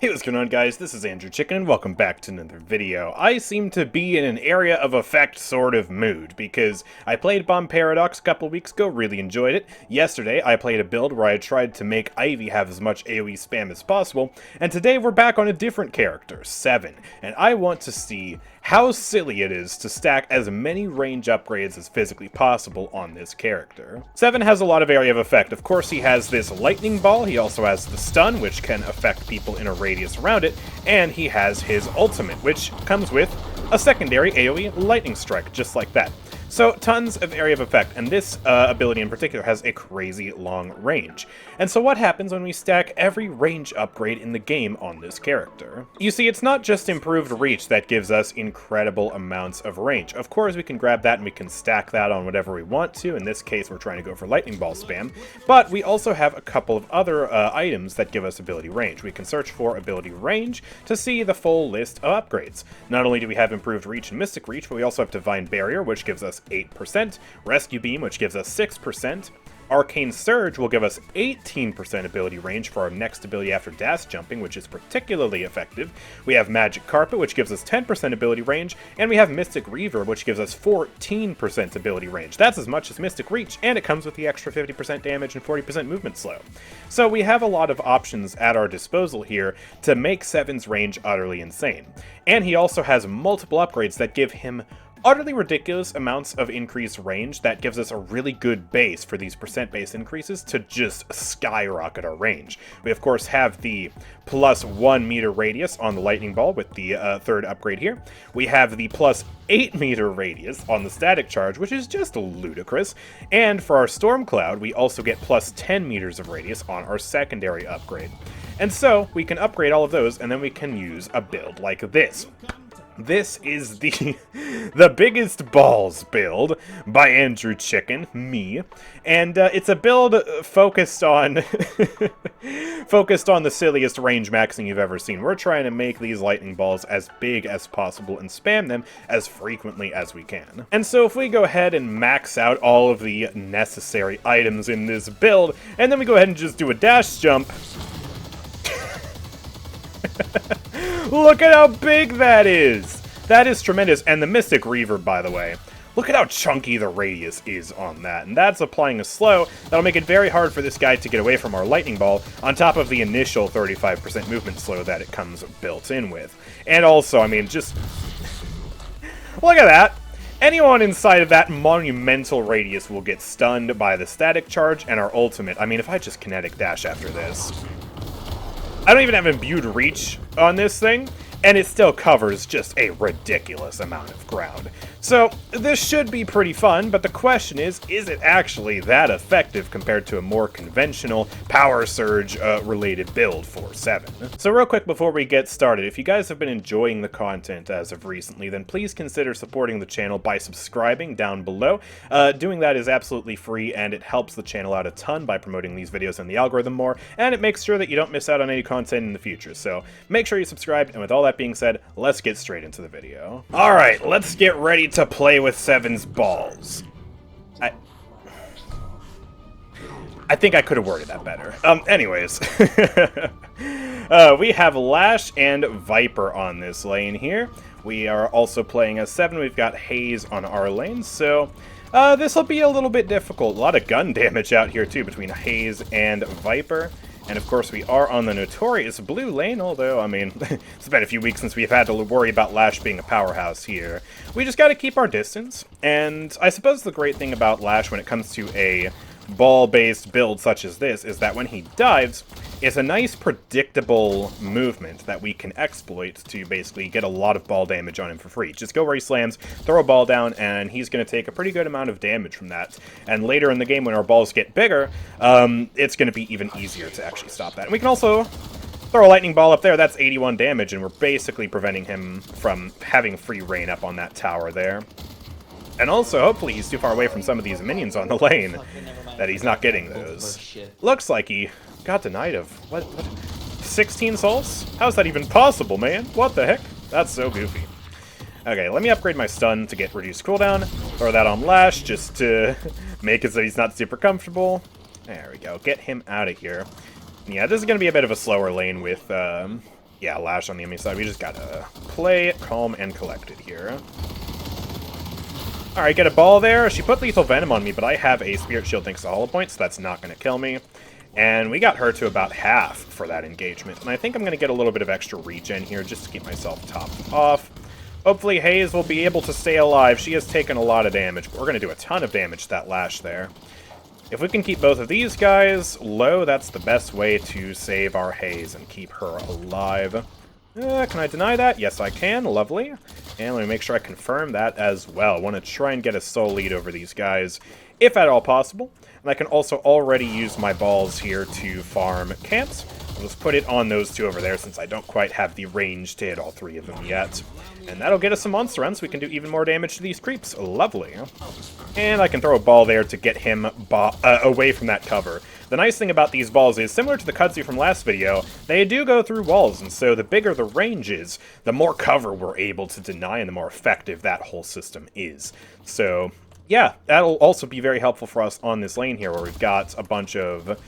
Hey, what's going on, guys? This is AndrewChicken, and welcome back to another video. I seem to be in an area of effect sort of mood, because I played Bomb Paradox a couple weeks ago, really enjoyed it. Yesterday, I played a build where I tried to make Ivy have as much AoE spam as possible, and today we're back on a different character, 7, and I want to see how silly it is to stack as many range upgrades as physically possible on this character. 7 has a lot of area of effect. Of course, he has this lightning ball, he also has the stun, which can affect people in a radius around it, and he has his ultimate, which comes with a secondary AoE lightning strike, just like that. So, tons of area of effect, and this ability in particular has a crazy long range. And so what happens when we stack every range upgrade in the game on this character? You see, it's not just improved reach that gives us incredible amounts of range. Of course, we can grab that and we can stack that on whatever we want to. In this case, we're trying to go for lightning ball spam. But we also have a couple of other items that give us ability range. We can search for ability range to see the full list of upgrades. Not only do we have improved reach and mystic reach, but we also have divine barrier, which gives us 8%, Rescue Beam, which gives us 6%, Arcane Surge will give us 18% ability range for our next ability after dash jumping, which is particularly effective. We have Magic Carpet, which gives us 10% ability range, and we have Mystic Reverb, which gives us 14% ability range. That's as much as Mystic Reach, and it comes with the extra 50% damage and 40% movement slow. So we have a lot of options at our disposal here to make 7's range utterly insane. And he also has multiple upgrades that give him utterly ridiculous amounts of increased range that gives us a really good base for these percent-based increases to just skyrocket our range. We, of course, have the plus 1 meter radius on the lightning ball with the third upgrade here. We have the plus 8 meter radius on the static charge, which is just ludicrous. And for our storm cloud, we also get plus 10 meters of radius on our secondary upgrade. And so we can upgrade all of those, and then we can use a build like this. This is the biggest balls build by AndrewChicken, me, and it's a build focused on focused on the silliest range maxing you've ever seen. We're trying to make these lightning balls as big as possible and spam them as frequently as we can. And so if we go ahead and max out all of the necessary items in this build, and then we go ahead and just do a dash jump. Look at how big that is! That is tremendous. And the Mystic Reverb, by the way. Look at how chunky the radius is on that. And that's applying a slow that'll make it very hard for this guy to get away from our lightning ball, on top of the initial 35% movement slow that it comes built in with. And also, I mean, just look at that! Anyone inside of that monumental radius will get stunned by the static charge and our ultimate. I mean, if I just kinetic dash after this, I don't even have imbued reach on this thing, and it still covers just a ridiculous amount of ground. So, this should be pretty fun, but the question is it actually that effective compared to a more conventional power surge related build for 7? So real quick before we get started, if you guys have been enjoying the content as of recently, then please consider supporting the channel by subscribing down below. Doing that is absolutely free, and it helps the channel out a ton by promoting these videos in the algorithm more, and it makes sure that you don't miss out on any content in the future. So make sure you subscribe, and with all that being said, let's get straight into the video. Alright, let's get ready to play with 7's balls. I think I could have worded that better. Anyways. We have Lash and Viper on this lane here. We are also playing as 7. We've got Haze on our lane, so this will be a little bit difficult. A lot of gun damage out here, too, between Haze and Viper. And of course we are on the notorious blue lane, although, I mean, it's been a few weeks since we've had to worry about Lash being a powerhouse here. We just gotta keep our distance, and I suppose the great thing about Lash when it comes to a ball-based build such as this is that when he dives, it's a nice predictable movement that we can exploit to basically get a lot of ball damage on him for free. Just go where he slams, throw a ball down, and he's going to take a pretty good amount of damage from that. And later in the game when our balls get bigger, it's going to be even easier to actually stop that. And we can also throw a lightning ball up there. That's 81 damage, and we're basically preventing him from having free reign up on that tower there. And also, hopefully he's too far away from some of these minions on the lane that he's not getting those. Looks like he got denied of, what 16 souls? How's that even possible, man? What the heck? That's so goofy. Okay, let me upgrade my stun to get reduced cooldown. Throw that on Lash just to make it so he's not super comfortable. There we go. Get him out of here. Yeah, this is going to be a bit of a slower lane with Yeah, Lash on the enemy side. We just gotta play it calm and collected here. Alright, get a ball there. She put Lethal Venom on me, but I have a Spirit Shield thanks to Hollow Point, so that's not gonna kill me. And we got her to about half for that engagement. And I think I'm gonna get a little bit of extra regen here just to keep myself topped off. Hopefully Hayes will be able to stay alive. She has taken a lot of damage, but we're gonna do a ton of damage to that Lash there. If we can keep both of these guys low, that's the best way to save our Hayes and keep her alive. Can I deny that? Yes, I can. Lovely. And let me make sure I confirm that as well. Want to try and get a soul lead over these guys, if at all possible. And I can also already use my balls here to farm camps. I'll just put it on those two over there since I don't quite have the range to hit all three of them yet. And that'll get us some monster runs, so we can do even more damage to these creeps. Lovely. And I can throw a ball there to get him away from that cover. The nice thing about these balls is, similar to the kudzu from last video, they do go through walls, and so the bigger the range is, the more cover we're able to deny and the more effective that whole system is. So, yeah, that'll also be very helpful for us on this lane here, where we've got a bunch of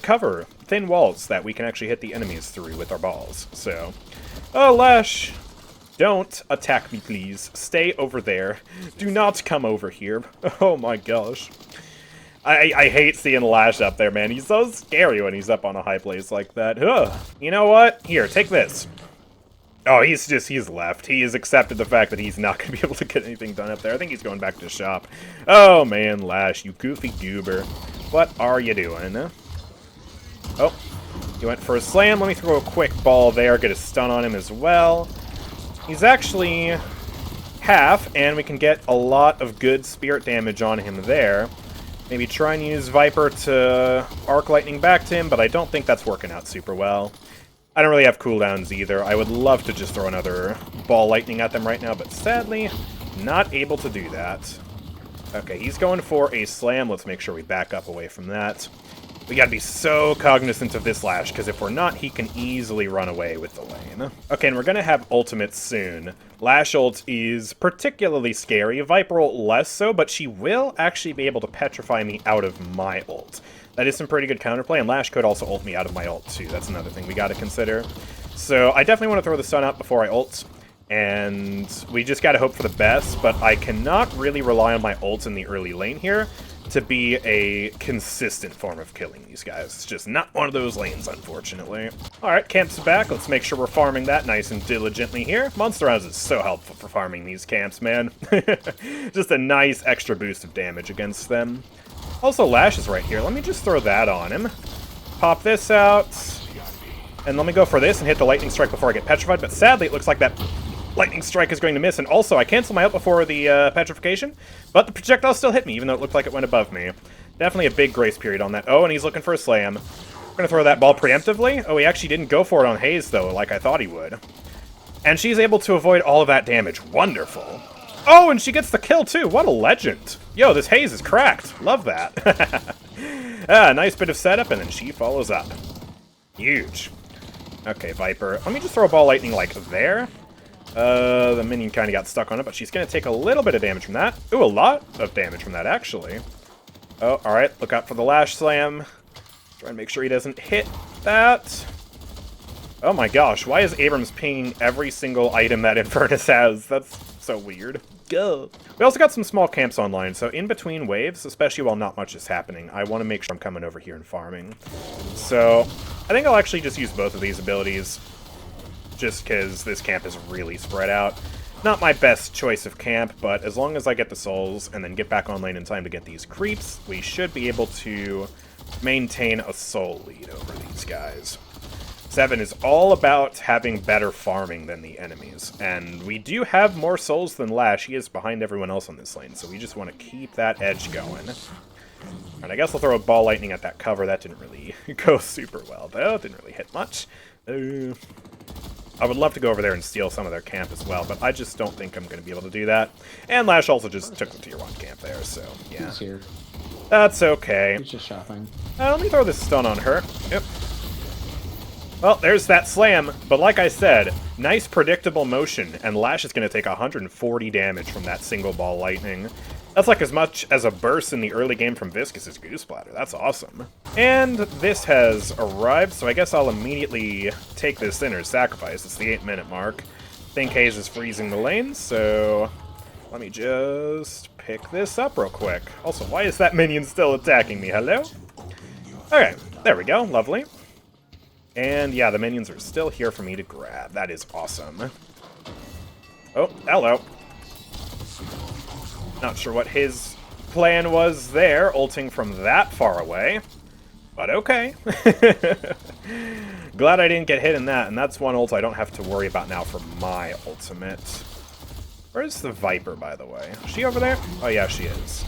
cover, thin walls that we can actually hit the enemies through with our balls. So, oh, Lash, don't attack me, please. Stay over there. Do not come over here. Oh my gosh. I hate seeing Lash up there, man. He's so scary when he's up on a high place like that. Ugh. You know what? Here, take this. Oh, he's left. He has accepted the fact that he's not going to be able to get anything done up there. I think he's going back to shop. Oh, man, Lash, you goofy goober. What are you doing? Oh, he went for a slam. Let me throw a quick ball there, get a stun on him as well. He's actually half, and we can get a lot of good spirit damage on him there. Maybe try and use Viper to Arc Lightning back to him, but I don't think that's working out super well. I don't really have cooldowns either. I would love to just throw another Ball Lightning at them right now, but sadly, not able to do that. Okay, he's going for a slam. Let's make sure we back up away from that. We gotta be so cognizant of this Lash, because if we're not, he can easily run away with the lane. Okay, and we're gonna have ultimates soon. Lash ult is particularly scary, Viper ult less so, but she will actually be able to petrify me out of my ult. That is some pretty good counterplay, and Lash could also ult me out of my ult too. That's another thing we gotta consider. So I definitely want to throw the stun out before I ult, and we just gotta hope for the best, but I cannot really rely on my ult in the early lane here to be a consistent form of killing these guys. It's just not one of those lanes, unfortunately. Alright, camp's back. Let's make sure we're farming that nice and diligently here. Monster Rounds is so helpful for farming these camps, man. Just a nice extra boost of damage against them. Also, Lash is right here. Let me just throw that on him. Pop this out. And let me go for this and hit the Lightning Strike before I get petrified, but sadly it looks like that Lightning Strike is going to miss, and also I canceled my ult before the petrification, but the projectile still hit me, even though it looked like it went above me. Definitely a big grace period on that. Oh, and he's looking for a slam. We're going to throw that ball preemptively. Oh, he actually didn't go for it on Hayes, though, like I thought he would. And she's able to avoid all of that damage. Wonderful. Oh, and she gets the kill, too. What a legend. Yo, this Hayes is cracked. Love that. Nice bit of setup, and then she follows up. Huge. Okay, Viper. Let me just throw a ball lightning like there. The minion kind of got stuck on it, but she's going to take a little bit of damage from that. Ooh, a lot of damage from that, actually. Oh, alright. Look out for the Lash Slam. Try and make sure he doesn't hit that. Oh my gosh, why is Abrams pinging every single item that Infernus has? That's so weird. Go. We also got some small camps online, so in between waves, especially while not much is happening, I want to make sure I'm coming over here and farming. So, I think I'll actually just use both of these abilities, just because this camp is really spread out. Not my best choice of camp, but as long as I get the souls and then get back on lane in time to get these creeps, we should be able to maintain a soul lead over these guys. 7 is all about having better farming than the enemies, and we do have more souls than Lash. He is behind everyone else on this lane, so we just want to keep that edge going. And I guess I'll throw a ball lightning at that cover. That didn't really go super well, though. It didn't really hit much. I would love to go over there and steal some of their camp as well, but I just don't think I'm going to be able to do that. And Lash also just took the tier 1 camp there, so yeah. He's here. That's okay. He's just shopping. Let me throw this stun on her. Yep. Well, there's that slam, but like I said, nice predictable motion, and Lash is going to take 140 damage from that single ball lightning. That's like as much as a burst in the early game from Viscus's Goose Splatter. That's awesome. And this has arrived, so I guess I'll immediately take this Sinner's Sacrifice. It's the 8-minute mark. I think Haze is freezing the lane, so let me just pick this up real quick. Also, why is that minion still attacking me? Hello? Okay, there we go. Lovely. And yeah, the minions are still here for me to grab. That is awesome. Oh, hello. Not sure what his plan was there, ulting from that far away. But okay. Glad I didn't get hit in that, and that's one ult I don't have to worry about now for my ultimate. Where's the Viper, by the way? Is she over there? Oh yeah, she is.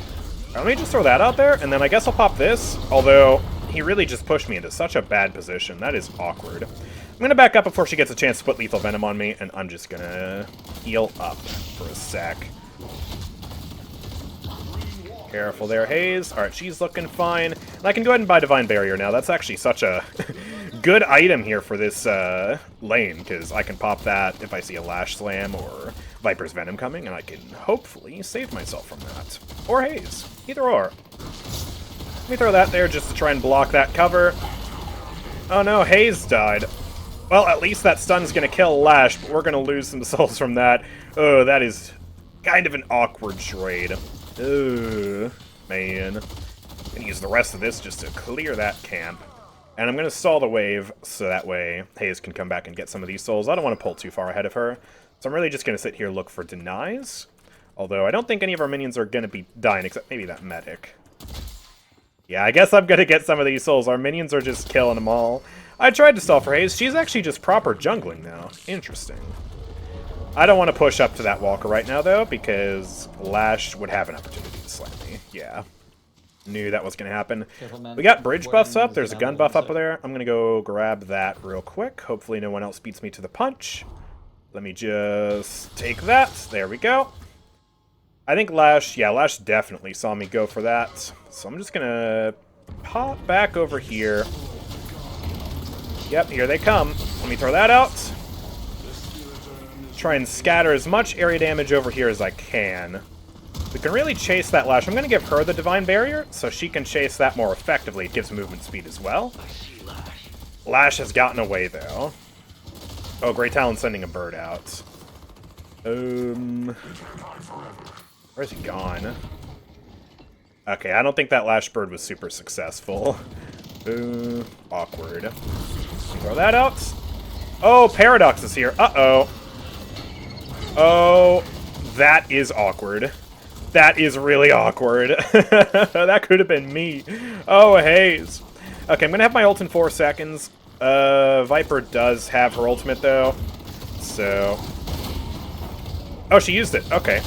Let me just throw that out there, and then I guess I'll pop this, although he really just pushed me into such a bad position. That is awkward. I'm going to back up before she gets a chance to put Lethal Venom on me, and I'm just going to heal up for a sec. Careful there, Haze. Alright, she's looking fine. And I can go ahead and buy Divine Barrier now. That's actually such a good item here for this lane, because I can pop that if I see a Lash Slam or Viper's Venom coming, and I can hopefully save myself from that. Or Haze. Either or. Let me throw that there just to try and block that cover. Oh no, Haze died. Well, at least that stun's gonna kill Lash, but we're gonna lose some souls from that. Oh, that is kind of an awkward trade. Ooh, man. I'm gonna use the rest of this just to clear that camp. And I'm gonna stall the wave so that way Haze can come back and get some of these souls. I don't want to pull too far ahead of her. So I'm really just gonna sit here and look for denies. Although I don't think any of our minions are gonna be dying except maybe that medic. Yeah, I guess I'm gonna get some of these souls. Our minions are just killing them all. I tried to stall for Haze. She's actually just proper jungling now. Interesting. I don't want to push up to that Walker right now, though, because Lash would have an opportunity to slam me. Yeah. Knew that was going to happen. We got bridge buffs up. There's a gun buff up there. I'm going to go grab that real quick. Hopefully no one else beats me to the punch. Let me just take that. There we go. I think Lash, yeah, Lash definitely saw me go for that. So I'm just going to pop back over here. Yep, here they come. Let me throw that out. Try and scatter as much area damage over here as I can. We can really chase that Lash. I'm going to give her the Divine Barrier so she can chase that more effectively. It gives movement speed as well. Lash has gotten away, though. Oh, Great Talon's sending a bird out. Where's he gone? Okay, I don't think that Lash bird was super successful. Awkward. Throw that out. Oh, Paradox is here. Uh-oh. Oh, that is awkward. That is really awkward. That could have been me. Oh, Haze. Okay, I'm going to have my ult in 4 seconds. Viper does have her ultimate, though. So... Oh, she used it. Okay.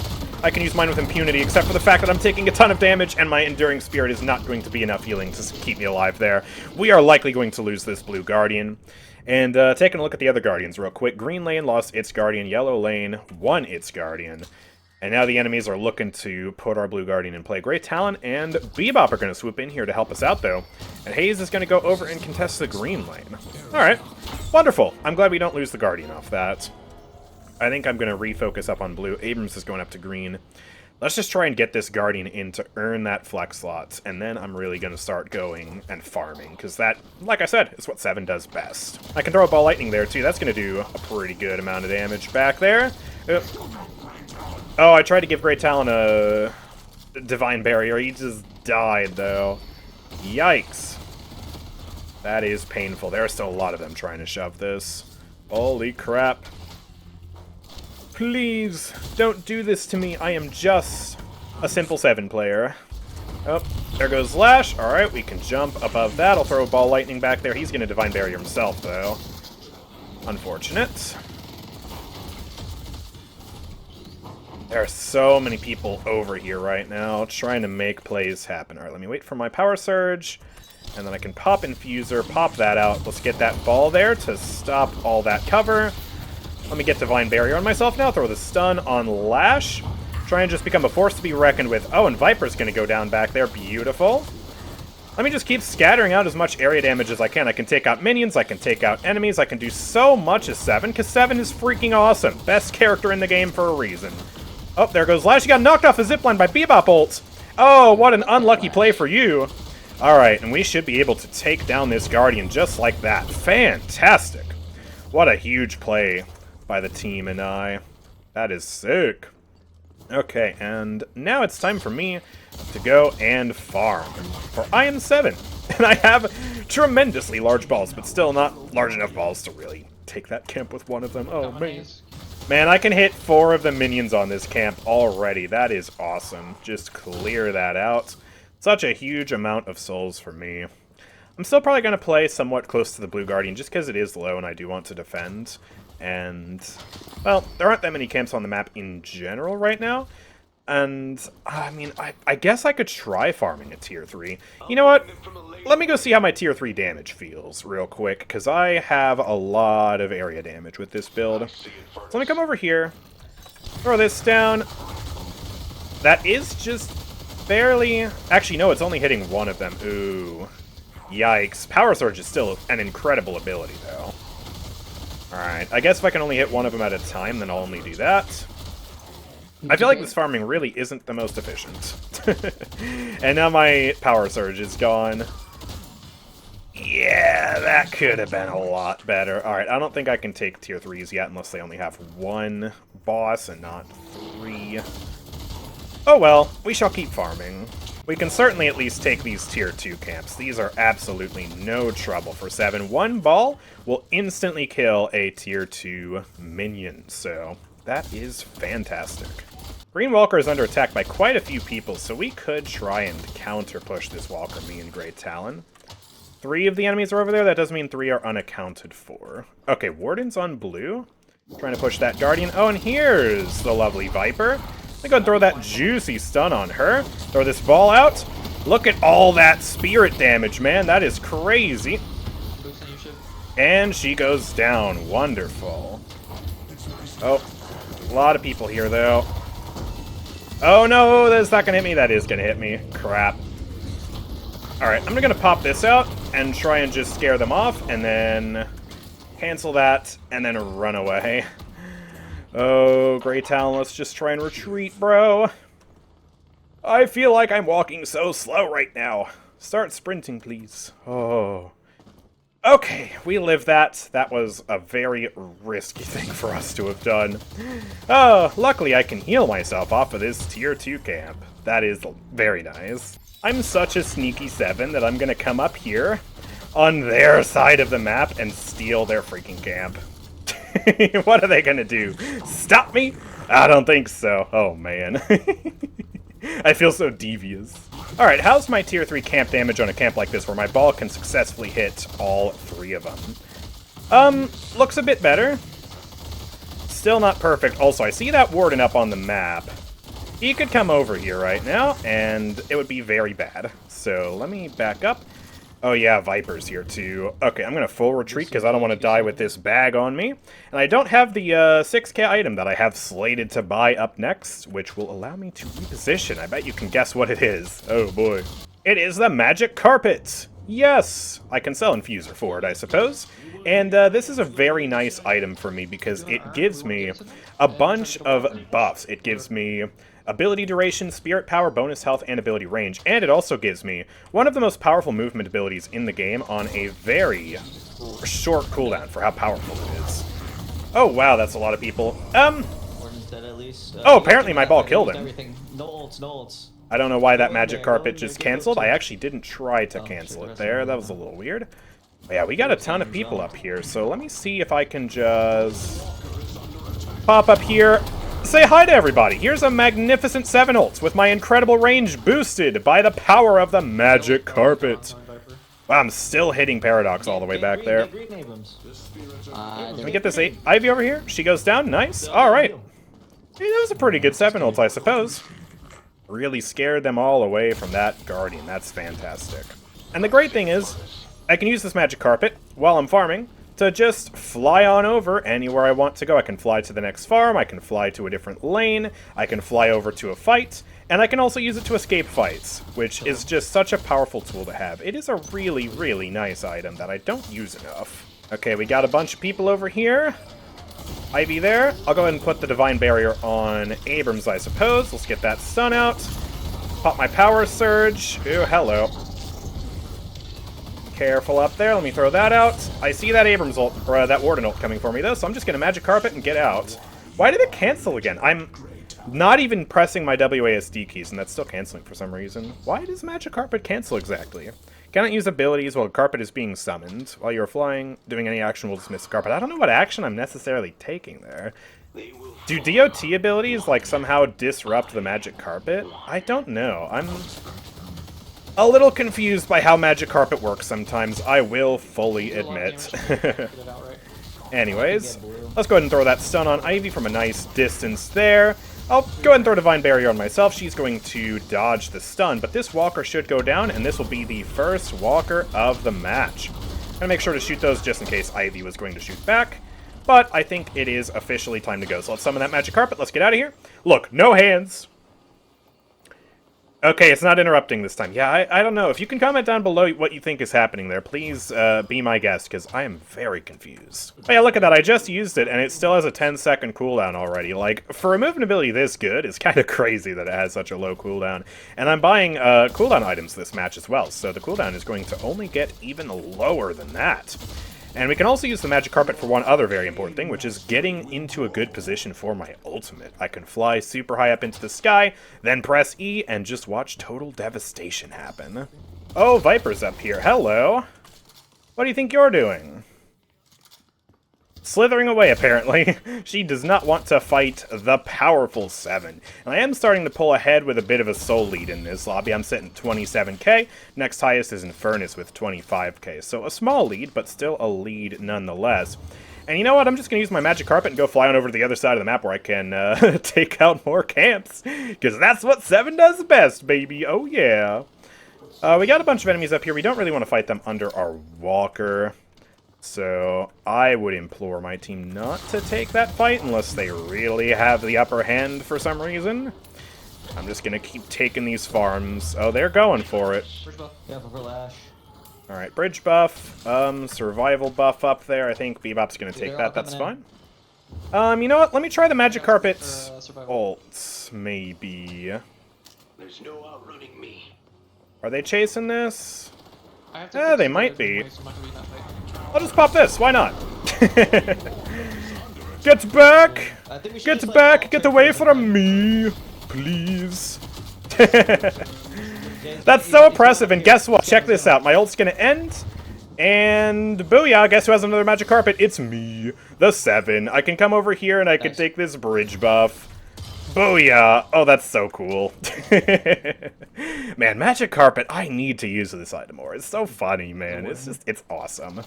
I can use mine with impunity, except for the fact that I'm taking a ton of damage, and my Enduring Spirit is not going to be enough healing to keep me alive there. We are likely going to lose this blue Guardian. And taking a look at the other Guardians real quick. Green lane lost its Guardian. Yellow lane won its Guardian. And now the enemies are looking to put our blue Guardian in play. Great Talon and Bebop are going to swoop in here to help us out, though. And Haze is going to go over and contest the green lane. Alright. Wonderful. I'm glad we don't lose the Guardian off that. I think I'm going to refocus up on blue. Abrams is going up to green. Let's just try and get this Guardian in to earn that flex slot, and then I'm really going to start going and farming, because that, like I said, is what 7 does best. I can throw a Ball Lightning there, too. That's going to do a pretty good amount of damage back there. Oh, I tried to give Great Talon a Divine Barrier. He just died, though. Yikes. That is painful. There are still a lot of them trying to shove this. Holy crap. Please, don't do this to me. I am just a simple 7 player. Oh, there goes Lash. Alright, we can jump above that. I'll throw a Ball Lightning back there. He's going to Divine Barrier himself, though. Unfortunate. There are so many people over here right now trying to make plays happen. Alright, let me wait for my Power Surge. And then I can pop Infuser, pop that out. Let's get that ball there to stop all that cover. Let me get Divine Barrier on myself now. Throw the stun on Lash. Try and just become a force to be reckoned with. Oh, and Viper's going to go down back there. Beautiful. Let me just keep scattering out as much area damage as I can. I can take out minions, I can take out enemies, I can do so much as 7, because 7 is freaking awesome. Best character in the game for a reason. Oh, there goes Lash. You got knocked off a zipline by Bebop ults. Oh, what an unlucky play for you. Alright, and we should be able to take down this Guardian just like that. Fantastic. What a huge play by the team and I. That is sick. Okay, and now it's time for me to go and farm. For I am 7, and I have tremendously large balls, but still not large enough balls to really take that camp with one of them. Oh, man. Man, I can hit 4 of the minions on this camp already. That is awesome. Just clear that out. Such a huge amount of souls for me. I'm still probably going to play somewhat close to the Blue Guardian, just because it is low and I do want to defend. And, well, there aren't that many camps on the map in general right now. And, I mean, I guess I could try farming a tier 3. You know what? Let me go see how my tier 3 damage feels real quick, because I have a lot of area damage with this build. So let me come over here, throw this down. That is just barely... Actually, no, it's only hitting one of them. Ooh. Yikes. Power Surge is still an incredible ability, though. Alright, I guess if I can only hit one of them at a time, then I'll only do that. I feel like this farming really isn't the most efficient. And now my Power Surge is gone. Yeah, that could have been a lot better. Alright, I don't think I can take tier 3s yet unless they only have 1 boss and not 3. Oh well, we shall keep farming. We can certainly at least take these tier 2 camps. These are absolutely no trouble for 7. 1 ball will instantly kill a tier 2 minion, so that is fantastic. Green Walker is under attack by quite a few people, so we could try and counter-push this Walker, me and Great Talon. 3 of the enemies are over there. That does mean 3 are unaccounted for. Okay, Warden's on blue. Trying to push that Guardian. Oh, and here's the lovely Viper. Let me go and throw that juicy stun on her. Throw this ball out. Look at all that spirit damage, man. That is crazy. And she goes down. Wonderful. Oh, a lot of people here, though. Oh, no, that's not going to hit me. That is going to hit me. Crap. Alright, I'm going to pop this out and try and just scare them off, and then cancel that, and then run away. Oh, Great Talon, let's just try and retreat, bro. I feel like I'm walking so slow right now. Start sprinting, please. Oh. Okay, we lived that. That was a very risky thing for us to have done. Oh, luckily I can heal myself off of this tier 2 camp. That is very nice. I'm such a sneaky 7 that I'm gonna come up here on their side of the map and steal their freaking camp. What are they gonna do? Stop me? I don't think so. Oh, man. I feel so devious. Alright, how's my tier 3 camp damage on a camp like this where my ball can successfully hit all 3 of them? Looks a bit better. Still not perfect. Also, I see that Warden up on the map. He could come over here right now, and it would be very bad. So, let me back up. Oh yeah, Viper's here too. Okay, I'm gonna full retreat because I don't want to die with this bag on me. And I don't have the 6k item that I have slated to buy up next, which will allow me to reposition. I bet you can guess what it is. Oh boy. It is the Magic Carpet! Yes! I can sell Infuser for it, I suppose. And this is a very nice item for me because it gives me a bunch of buffs. It gives me ability duration, spirit power, bonus health, and ability range. And it also gives me one of the most powerful movement abilities in the game on a very short cooldown for how powerful it is. Oh wow, that's a lot of people. Oh, apparently my ball killed him. No ults, no ults. I don't know why that Magic Carpet just canceled. I actually didn't try to cancel it there. That was a little weird. But yeah, we got a ton of people up here, so let me see if I can just pop up here. Say hi to everybody. Here's a magnificent 7 ults with my incredible range boosted by the power of the Magic Carpet. Wow, I'm still hitting Paradox all the way back there. Let me get this Ivy over here. She goes down. Nice. All right. Hey, that was a pretty good 7 ults, I suppose. Really scared them all away from that Guardian. That's fantastic. And the great thing is, I can use this Magic Carpet while I'm farming to just fly on over anywhere I want to go. I can fly to the next farm, I can fly to a different lane, I can fly over to a fight, And I can also use it to escape fights, which is just such a powerful tool to have. It is a really, really nice item that I don't use enough. Okay, we got a bunch of people over here. Ivy there. I'll go ahead and put the Divine Barrier on Abrams, I suppose. Let's get that stun out. Pop my Power Surge. Ooh, hello. Careful up there. Let me throw that out. I see that Abrams ult, or that Warden ult coming for me, though, so I'm just going to Magic Carpet and get out. Why did it cancel again? I'm not even pressing my WASD keys, and that's still canceling for some reason. Why does Magic Carpet cancel exactly? Cannot use abilities while Carpet is being summoned. While you're flying, doing any action will dismiss Carpet. I don't know what action I'm necessarily taking there. Do DOT abilities, like, somehow disrupt the Magic Carpet? I don't know. I'm a little confused by how Magic Carpet works sometimes, I will fully admit. Anyways, let's go ahead and throw that stun on Ivy from a nice distance there. I'll go ahead and throw Divine Barrier on myself. She's going to dodge the stun, but this Walker should go down, and this will be the first Walker of the match. I'm gonna make sure to shoot those just in case Ivy was going to shoot back, but I think it is officially time to go. So let's summon that Magic Carpet. Let's get out of here. Look, no hands. Okay, it's not interrupting this time. Yeah, I don't know. If you can comment down below what you think is happening there, please be my guest, because I am very confused. Oh yeah, look at that. I just used it, and it still has a 10-second cooldown already. Like, for a movement ability this good, it's kind of crazy that it has such a low cooldown. And I'm buying cooldown items this match as well, so the cooldown is going to only get even lower than that. And we can also use the Magic Carpet for one other very important thing, which is getting into a good position for my ultimate. I can fly super high up into the sky, then press E, and just watch total devastation happen. Oh, Viper's up here. Hello. What do you think you're doing? Slithering away, apparently. She does not want to fight the powerful 7. And I am starting to pull ahead with a bit of a soul lead in this lobby. I'm sitting 27k. Next highest is Infernus with 25k. So a small lead, but still a lead nonetheless. And you know what? I'm just going to use my Magic Carpet and go fly on over to the other side of the map where I can take out more camps. Because that's what 7 does best, baby. Oh, yeah. We got a bunch of enemies up here. We don't really want to fight them under our Walker. So I would implore my team not to take that fight unless they really have the upper hand for some reason. I'm just going to keep taking these farms. Oh, they're going for it. Bridge buff. Yeah, for Lash. Alright, bridge buff. Survival buff up there. I think Bebop's going to take that. That's fine. You know what? Let me try the Magic Carpet ults, maybe. There's no outrunning me. Are they chasing this? They might be. So I'll just pop this. Why not? Get back! Get back! Get away from me! Please. That's so oppressive, and guess what? Check this out. My ult's gonna end, and booyah, guess who has another Magic Carpet? It's me, the 7. I can come over here, and I can take this bridge buff. Booyah! Oh, that's so cool. Man, Magic Carpet, I need to use this item more. It's so funny, man. It's awesome.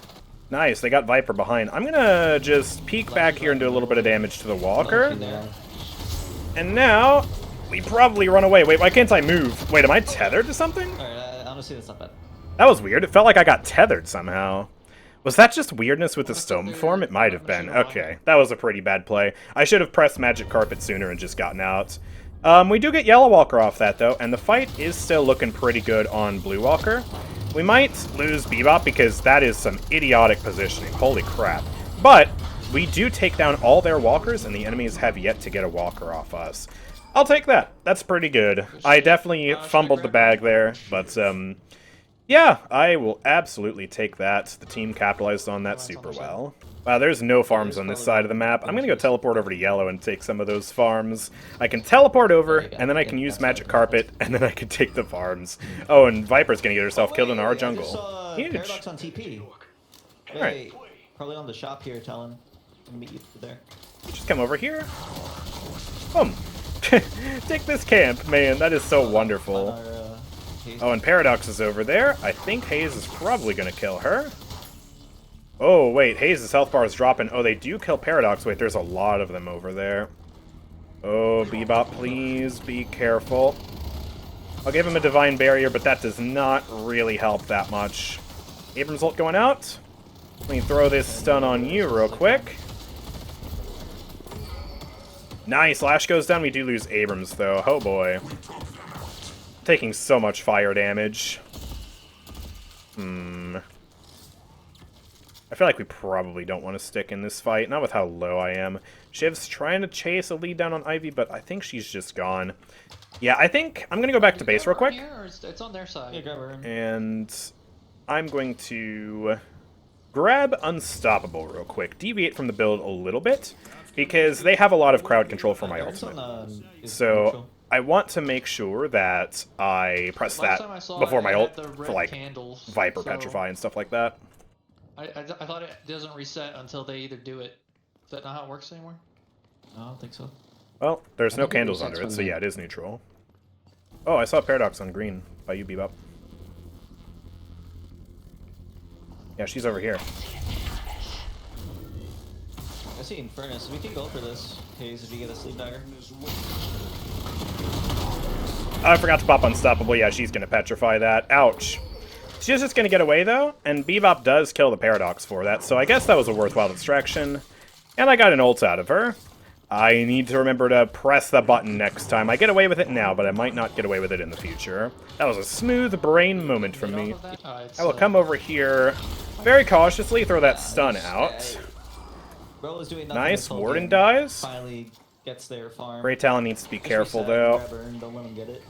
Nice, they got Viper behind. I'm gonna just peek back here and do a little bit of damage to the Walker. And now, we probably run away. Wait, why can't I move? Wait, am I tethered to something? Alright, honestly, that's not bad. That was weird. It felt like I got tethered somehow. Was that just weirdness with the stone form? It might have been. Okay, that was a pretty bad play. I should have pressed Magic Carpet sooner and just gotten out. We do get Yellow Walker off that, though, and the fight is still looking pretty good on Blue Walker. We might lose Bebop because that is some idiotic positioning. Holy crap. But we do take down all their Walkers, and the enemies have yet to get a Walker off us. I'll take that. That's pretty good. I definitely fumbled the bag there, but yeah, I will absolutely take that. The team capitalized on that super well. Wow, there's no farms on this side of the map. I'm going to go teleport over to yellow and take some of those farms. I can teleport over, and then I can use Magic Carpet, and then I can take the farms. Oh, and Viper's going to get herself killed in our jungle. Huge. Paradox on TP. Alright. Probably on the shop here, Talon. I'll meet you there. Just come over here. Boom. Take this camp, man. That is so wonderful. Oh, and Paradox is over there. I think Haze is probably going to kill her. Oh, wait. Haze's health bar is dropping. Oh, they do kill Paradox. Wait, there's a lot of them over there. Oh, Bebop, please be careful. I'll give him a Divine Barrier, but that does not really help that much. Abrams ult going out. Let me throw this stun on you real quick. Nice. Lash goes down. We do lose Abrams, though. Oh, boy. taking so much fire damage. I feel like we probably don't want to stick in this fight, not with how low I am. Shiv's trying to chase a lead down on Ivy, but I think she's just gone. Yeah, I think I'm going to go back to base real quick. It's on their side. Yeah, grab her. And I'm going to grab Unstoppable real quick. Deviate from the build a little bit, because they have a lot of crowd control for my ultimate. So I want to make sure that I press that before my ult for, like, Viper Petrify and stuff like that. I thought it doesn't reset until they either do it. Is that not how it works anymore? No, I don't think so. Well, there's no candles under it, so yeah, it is neutral. Oh, I saw Paradox on green by you, Bebop. Yeah, she's over here. I see Infernus. We can go for this, Haze, if you get a sleep dagger. Oh, I forgot to pop Unstoppable. Yeah, she's gonna petrify that. Ouch. She's just gonna get away, though, and Bebop does kill the Paradox for that, so I guess that was a worthwhile distraction. And I got an ult out of her. I need to remember to press the button next time. I get away with it now, but I might not get away with it in the future. That was a smooth brain moment from me. I will come over here very cautiously, throw that stun out. Bro was doing nothing Nice, this whole Warden game. dies. Finally gets their farm. Great Talon needs to be Just careful, reset, though. grab her and don't let him get it.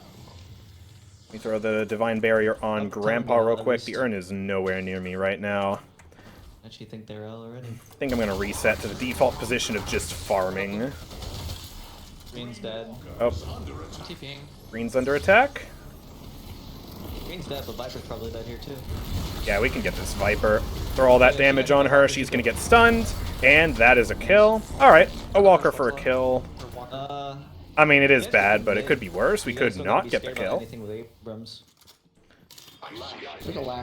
Let me throw the Divine Barrier on Up Grandpa tempo, real at quick. least. The urn is nowhere near me right now. Actually think they're L already. I think I'm going to reset to the default position of just farming. Green's dead. Oh, TPing. Green's under attack. Green's dead, but Viper's probably dead here too. Yeah, we can get this Viper. Throw all that damage on her. She's going to get stunned. And that is a kill. Alright, a Walker for a kill. I mean, it is bad, but it could be worse. We could not get the kill.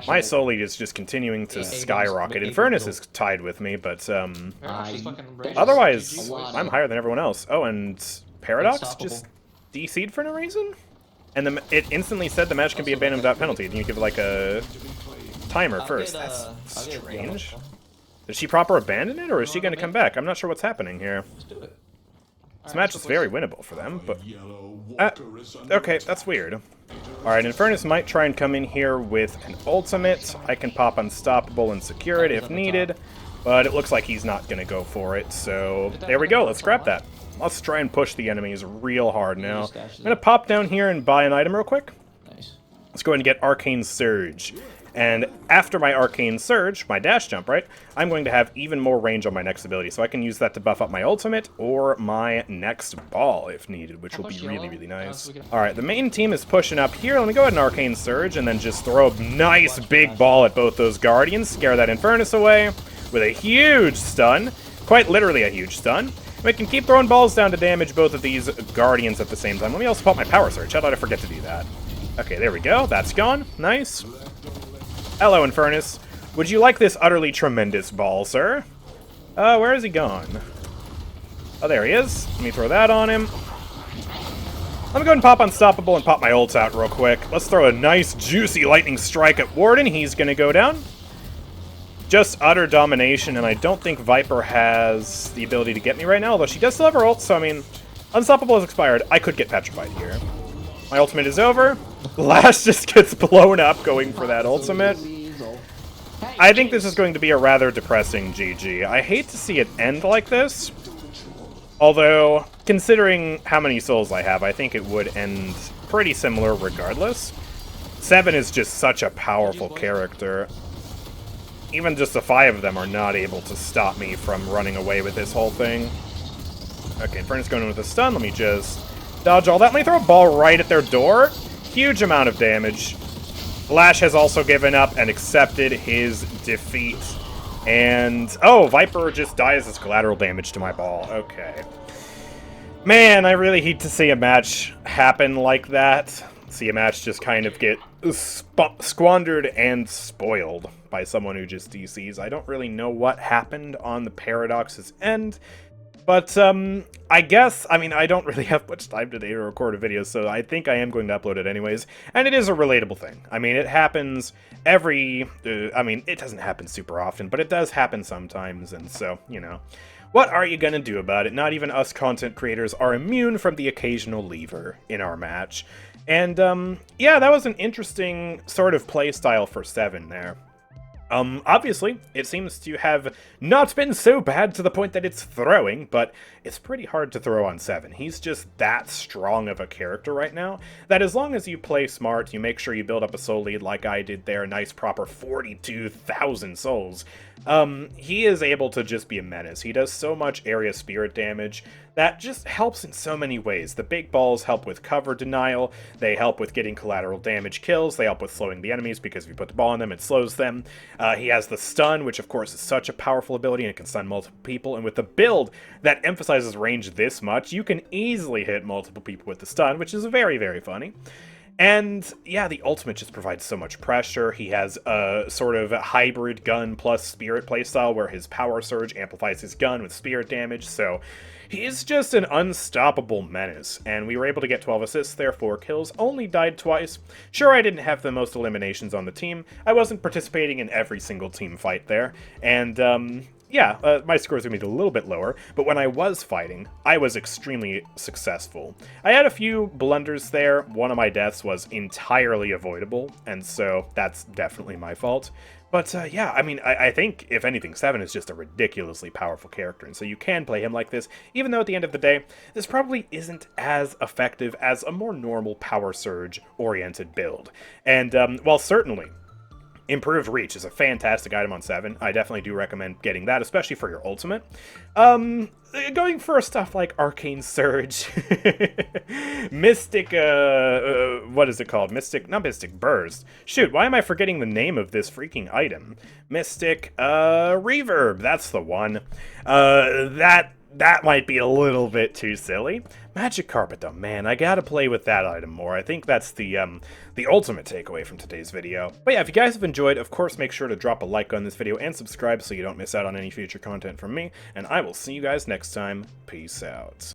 My soul lead is just continuing to skyrocket. Infernus is tied with me, but otherwise, I'm higher than everyone else. Oh, and Paradox just DC'd for no reason? And it instantly said the match can be abandoned without penalty. And you give like a timer first. That's strange. Did she proper abandon it, or is she going to come back? I'm not sure what's happening here. Let's do it. This match is very winnable for them, but... okay, that's weird. Alright, Infernus might try and come in here with an ultimate. I can pop Unstoppable and secure it if needed, but it looks like he's not going to go for it, so there we go, let's grab that. Let's try and push the enemies real hard now. I'm going to pop down here and buy an item real quick. Nice. Let's go ahead and get Arcane Surge. And after my Arcane Surge, my dash jump, right, I'm going to have even more range on my next ability, so I can use that to buff up my ultimate or my next ball if needed, which will be really, really nice. Alright, the main team is pushing up here. Let me go ahead and Arcane Surge and then just throw a nice big ball at both those Guardians, scare that Infernus away with a huge stun, quite literally a huge stun. We can keep throwing balls down to damage both of these Guardians at the same time. Let me also pop my Power Surge. How did I forget to do that? Okay, there we go. That's gone. Nice. Hello, Infernus. Would you like this utterly tremendous ball, sir? Where is he gone? Oh, there he is. Let me throw that on him. Let me go ahead and pop Unstoppable and pop my ults out real quick. Let's throw a nice, juicy lightning strike at Warden. He's gonna go down. Just utter domination, and I don't think Viper has the ability to get me right now, although she does still have her ult, so I mean, Unstoppable has expired. I could get petrified here. My ultimate is over. Lash just gets blown up going for that ultimate. I think this is going to be a rather depressing GG. I hate to see it end like this. Although, considering how many souls I have, I think it would end pretty similar regardless. 7 is just such a powerful character. Even just the 5 of them are not able to stop me from running away with this whole thing. Okay, Infernus going in with a stun. Let me just dodge all that. Let me throw a ball right at their door. Huge amount of damage. Lash has also given up and accepted his defeat. And, oh, Viper just dies as collateral damage to my ball. Okay. Man, I really hate to see a match happen like that. See a match just kind of get squandered and spoiled by someone who just DCs. I don't really know what happened on the Paradox's end. But, I guess, I mean, I don't really have much time today to record a video, so I think I am going to upload it anyways. And it is a relatable thing. I mean, it happens I mean, it doesn't happen super often, but it does happen sometimes, and so, you know. What are you gonna do about it? Not even us content creators are immune from the occasional leaver in our match. And, yeah, that was an interesting sort of playstyle for 7 there. Obviously, it seems to have not been so bad to the point that it's throwing, but it's pretty hard to throw on 7. He's just that strong of a character right now, that as long as you play smart, you make sure you build up a soul lead like I did there, a nice proper 42,000 souls, he is able to just be a menace. He does so much area spirit damage that just helps in so many ways. The big balls help with cover denial, they help with getting collateral damage kills, they help with slowing the enemies because if you put the ball on them, it slows them. He has the stun, which of course is such a powerful ability and it can stun multiple people, and with the build that emphasizes range this much, you can easily hit multiple people with the stun, which is very, very funny. And yeah, the ultimate just provides so much pressure. He has a sort of hybrid gun plus spirit playstyle where his power surge amplifies his gun with spirit damage, so he's just an unstoppable menace. And we were able to get 12 assists there, 4 kills, only died twice. Sure, I didn't have the most eliminations on the team. I wasn't participating in every single team fight there, and yeah, my scores would be a little bit lower, but when I was fighting, I was extremely successful. I had a few blunders there. One of my deaths was entirely avoidable, and so that's definitely my fault. But yeah, I mean, I think, if anything, 7 is just a ridiculously powerful character, and so you can play him like this, even though at the end of the day, this probably isn't as effective as a more normal power surge-oriented build. And while certainly Improved Reach is a fantastic item on 7. I definitely do recommend getting that, especially for your ultimate. Going for stuff like Arcane Surge, Mystic, what is it called? Not Mystic Burst. Shoot, why am I forgetting the name of this freaking item? Mystic, Reverb, that's the one. That might be a little bit too silly. Magic Carpet, though, man, I gotta play with that item more. I think that's the ultimate takeaway from today's video. But yeah, if you guys have enjoyed, of course, make sure to drop a like on this video and subscribe so you don't miss out on any future content from me, and I will see you guys next time. Peace out.